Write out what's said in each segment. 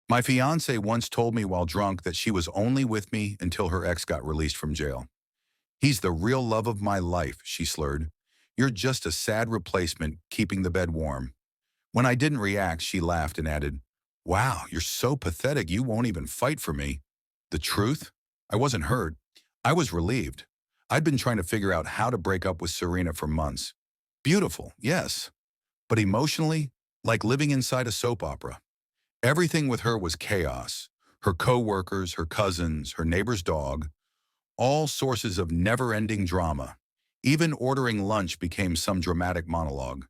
My fiance once told me while drunk that she was only with me until her ex got released from jail. He's the real love of my life, she slurred. You're just a sad replacement keeping the bed warm. When I didn't react, she laughed and added, Wow, you're so pathetic you won't even fight for me. The truth? I wasn't hurt. I was relieved. I'd been trying to figure out how to break up with Serena for months. Beautiful, yes. But emotionally, like living inside a soap opera. Everything with her was chaos. Her coworkers, her cousins, her neighbor's dog, all sources of never-ending drama. Even ordering lunch became some dramatic monologue.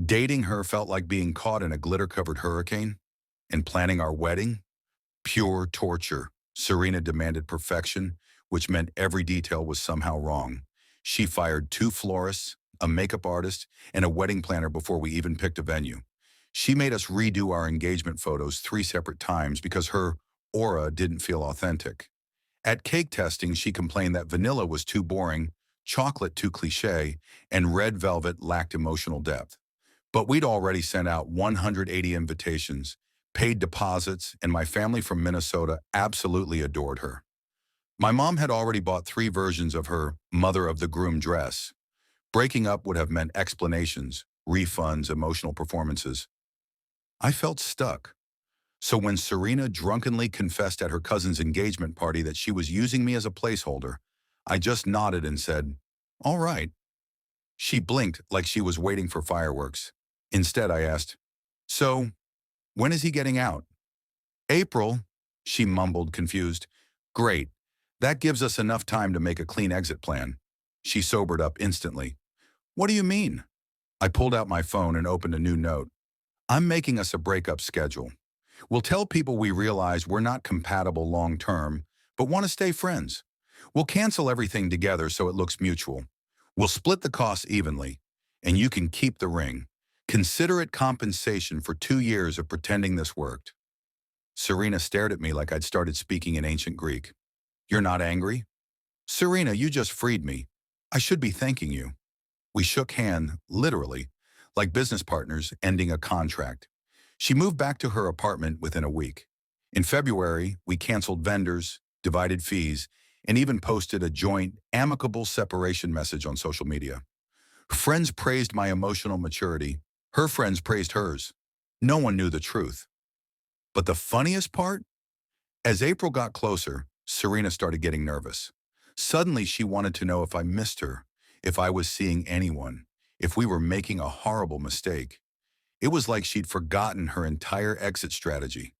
Dating her felt like being caught in a glitter-covered hurricane. And planning our wedding? Pure torture. Serena demanded perfection, which meant every detail was somehow wrong. She fired two florists, a makeup artist, and a wedding planner before we even picked a venue. She made us redo our engagement photos 3 separate times because her aura didn't feel authentic. At cake testing, she complained that vanilla was too boring, chocolate too cliche, and red velvet lacked emotional depth. But we'd already sent out 180 invitations, paid deposits, and my family from Minnesota absolutely adored her. My mom had already bought 3 versions of her mother of the groom dress. Breaking up would have meant explanations, refunds, emotional performances. I felt stuck. So when Serena drunkenly confessed at her cousin's engagement party that she was using me as a placeholder, I just nodded and said, All right. She blinked like she was waiting for fireworks. Instead, I asked, So, when is he getting out? April, she mumbled, confused. Great. That gives us enough time to make a clean exit plan. She sobered up instantly. What do you mean? I pulled out my phone and opened a new note. I'm making us a breakup schedule. We'll tell people we realize we're not compatible long term, but want to stay friends. We'll cancel everything together so it looks mutual. We'll split the costs evenly, and you can keep the ring. Consider it compensation for 2 years of pretending this worked. Serena stared at me like I'd started speaking in ancient Greek. You're not angry? Serena, you just freed me. I should be thanking you. We shook hands, literally, like business partners ending a contract. She moved back to her apartment within a week. In February, we canceled vendors, divided fees, and even posted a joint, amicable separation message on social media. Friends praised my emotional maturity. Her friends praised hers. No one knew the truth. But the funniest part? As April got closer, Serena started getting nervous. Suddenly, she wanted to know if I missed her, if I was seeing anyone, if we were making a horrible mistake. It was like she'd forgotten her entire exit strategy.